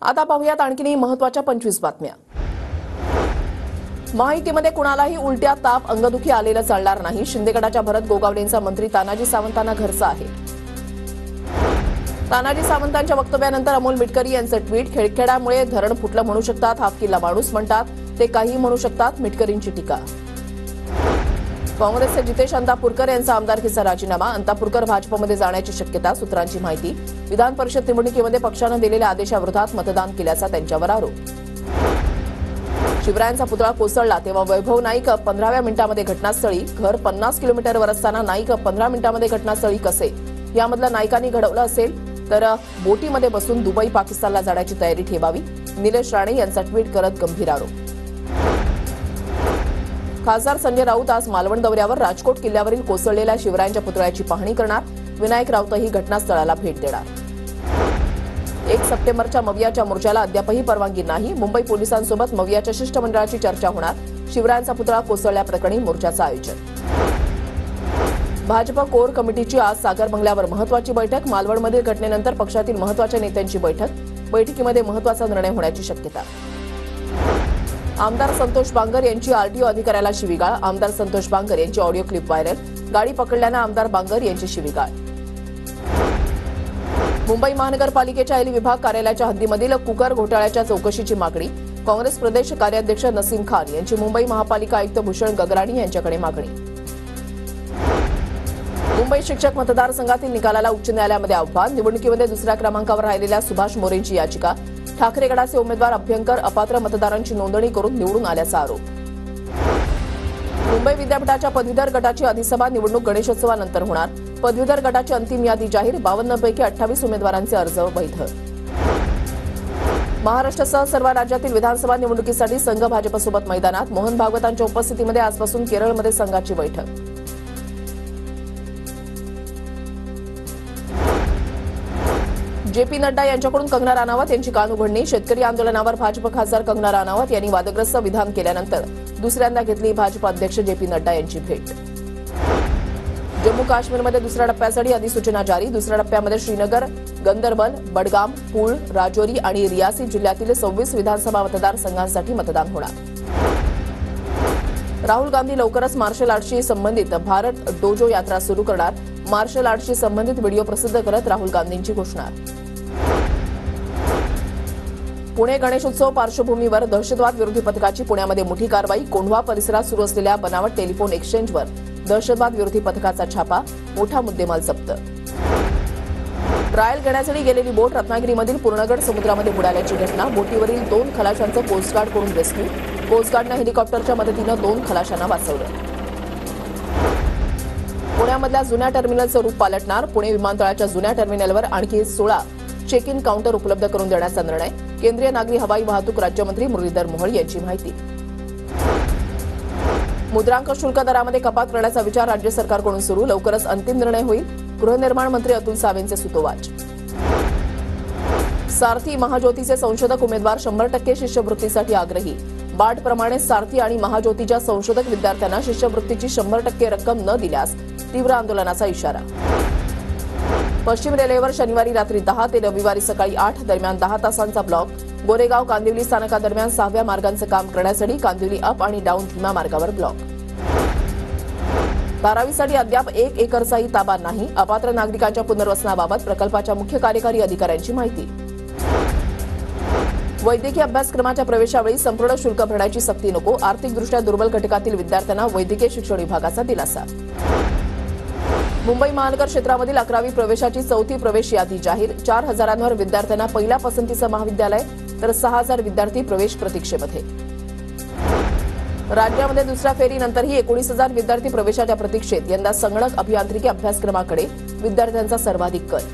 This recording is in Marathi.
आता पाहूयात आणखीनही महत्त्वाच्या 25 बातम्या। माहितीमध्ये कुणालाही उलट्या ताप अंगदुखी आलेलं चालणार नाही। शिंदेगडाच्या भरत गोगावलेंचा मंत्री तानाजी सावंतांना घरचा आहे। तानाजी सावंतांच्या वक्तव्यानंतर अमोल मिटकरी यांचं ट्विट, खेळखेळामुळे धरण फुटलं म्हणू शकतात, हाफकिल्ला माणूस म्हणतात, ते काही म्हणू शकतात, मिटकरींची टीका। काँग्रेसचे जितेश अंतापूरकर यांचा आमदारकीचा राजीनामा, अंतापूरकर भाजपमध्ये जाण्याची शक्यता, सूत्रांची माहिती। विधान परिषद निवडणुकीमध्ये पक्षानं दिलेल्या आदेशाविरोधात मतदान केल्याचा त्यांच्यावर आरोप। शिवरायांचा पुतळा कोसळला तेव्हा वैभव नाईक 15व्या मिनिटांमध्ये घटनास्थळी, घर 50 किलोमीटरवर असताना नाईक 15 मिनिटांमध्ये घटनास्थळी कसे? यामधलं नाईकांनी घडवलं असेल तर बोटीमध्ये बसून दुबई पाकिस्तानला जाण्याची तयारी ठेवावी, निलेश राणे यांचा ट्विट करत गंभीर आरोप। खासदार संजय राऊत आज मालवण दौऱ्यावर, राजकोट किल्ल्यावरील कोसळलेल्या शिवरायांच्या पुतळ्याची पाहणी करणार, विनायक राऊतही घटनास्थळाला भेट देणार। 1 सप्टेंबरच्या मवियाच्या मोर्चाला अद्यापही परवानगी नाही, मुंबई पोलिसांसोबत मवियाच्या शिष्टमंडळाची चर्चा होणार, शिवरायांचा पुतळा कोसळल्याप्रकरणी मोर्चाचं आयोजन। भाजप कोर कमिटीची आज सागर बंगल्यावर महत्वाची बैठक, मालवणमधील घटनेनंतर पक्षातील महत्वाच्या नेत्यांची बैठक, बैठकीमध्ये महत्वाचा निर्णय होण्याची शक्यता। आमदार संतोष बांगर यांची आरटीओ अधिकाऱ्याला शिवीगाळ, आमदार संतोष बांगर यांची ऑडिओ क्लिप व्हायरल, गाडी पकडल्यानं आमदार बांगर यांची शिवीगाळ। मुंबई महानगरपालिकेच्या एल विभाग कार्यालयाच्या हद्दीमधील कुकर घोटाळ्याच्या चौकशीची मागणी, काँग्रेस प्रदेश कार्याध्यक्ष नसीम खान यांची मुंबई महापालिका आयुक्त भूषण गगराणी यांच्याकडे मागणी। मुंबई शिक्षक मतदारसंघातील निकालाला उच्च न्यायालयामध्ये आव्हान, निवडणुकीमध्ये दुसऱ्या क्रमांकावर राहिलेल्या सुभाष मोरेंची याचिका, ठाकरे गटाचे उमेदवार अभ्यंकर अपात्र मतदारांची नोंदणी करून निवडून आल्याचा आरोप। मुंबई विद्यापीठाच्या पदवीधर गटाची अधिसभा निवडणूक गणेशोत्सवानंतर होणार, पदवीधर गटाची अंतिम यादी जाहीर, 52 पैकी 28 उमेदवारांचे अर्ज वैध। महाराष्ट्रासह सर्व राज्यातील विधानसभा निवडणुकीसाठी संघ भाजपसोबत मैदानात, मोहन भागवतांच्या उपस्थितीमध्ये आजपासून केरळमध्ये संघाची बैठक। जेपी नड्डा यांच्याकडून कंगना राणावत यांची कान उघडणी, शेतकरी आंदोलनावर भाजप खासदार कंगना राणावत यांनी वादग्रस्त विधान केल्यानंतर दुसऱ्यांदा घेतली भाजप अध्यक्ष जेपी नड्डा यांची भेट। जम्मू काश्मीरमध्ये दुसऱ्या टप्प्यासाठी अधिसूचना जारी, दुसऱ्या टप्प्यामध्ये श्रीनगर, गंदरबल, बडगाम, पूल, राजौरी आणि रियासी जिल्ह्यातील 26 विधानसभा मतदारसंघांसाठी मतदान होणार। राहुल गांधी लवकरच मार्शल आर्टशी संबंधित भारत डोजो यात्रा सुरू करणार, मार्शल आर्टशी संबंधित व्हिडिओ प्रसिद्ध करत राहुल गांधींची घोषणा। पुणे गणेशोत्सव पार्श्वभूमीवर दहशतवाद विरोधी पथकाची पुण्यामध्ये मोठी कारवाई, कोंढवा परिसरात सुरू असलेल्या बनावट टेलिफोन एक्सचेंजवर दहशतवाद विरोधी पथकाचा छापा, मोठा मुद्देमाल जप्त। ट्रायल घेण्यासाठी गेलेली बोट रत्नागिरीमधील पूर्णगड समुद्रामध्ये बुडाल्याची घटना, बोटीवरील 2 खलाशांचं कोस्टगार्डकडून रेस्क्यू, कोस्टगार्डनं हेलिकॉप्टरच्या मदतीनं 2 खलाशांना वाचवलं। पुण्यामधल्या जुन्या टर्मिनलचं रूप पालटणार, पुणे विमानतळाच्या जुन्या टर्मिनलवर आणखी 16 चेक इन काउंटर उपलब्ध करून देण्याचा निर्णय, केंद्रीय नागरी हवाई वाहतूक राज्यमंत्री मुरलीधर मोहोळ यांची माहिती। मुद्रांक शुल्क दरामध्ये कपात करण्याचा विचार राज्य सरकारकडून सुरू, लवकरच अंतिम निर्णय होईल, गृहनिर्माण मंत्री अतुल सावेंचे सुतोवाच। सारथी महाज्योतीचे संशोधक उमेदवार 100% शिष्यवृत्तीसाठी आग्रही, बार्डप्रमाणे सारथी आणि महाज्योतीच्या संशोधक विद्यार्थ्यांना शिष्यवृत्तीची 100% रक्कम न दिल्यास तीव्र आंदोलनाचा इशारा। पश्चिम रेल्वेवर शनिवारी रात्री 10 ते रविवारी सकाळी 8 दरम्यान 10 तासांचा ब्लॉक, गोरेगाव कांदिवली स्थानकादरम्यान 6व्या मार्गांचं काम करण्यासाठी कांदिवली अप आणि डाऊन भीमा मार्गावर ब्लॉक। 12वीसाठी अद्याप 1 एकरचाही ताबा नाही, अपात्र नागरिकांच्या पुनर्वसनाबाबत प्रकल्पाच्या मुख्य कार्यकारी अधिकाऱ्यांची माहिती। वैद्यकीय अभ्यासक्रमाच्या प्रवेशावेळी संपूर्ण शुल्क भरण्याची सक्ती नको, आर्थिकदृष्ट्या दुर्बल घटकातील विद्यार्थ्यांना वैद्यकीय शिक्षण विभागाचा दिलासा। मुंबई महानगर क्षेत्रामधील 11वी प्रवेशाची 4थी प्रवेश यादी जाहीर, 4000 विद्यार्थ्यांना पहिल्या पसंतीचं महाविद्यालय तर 6000 विद्यार्थी प्रवेश प्रतीक्षेमध्ये। राज्यामध्ये दुसऱ्या फेरीनंतरही 19,000 विद्यार्थी प्रवेशाच्या प्रतीक्षेत, यंदा संगणक अभियांत्रिकी अभ्यासक्रमाकडे विद्यार्थ्यांचा सर्वाधिक कल।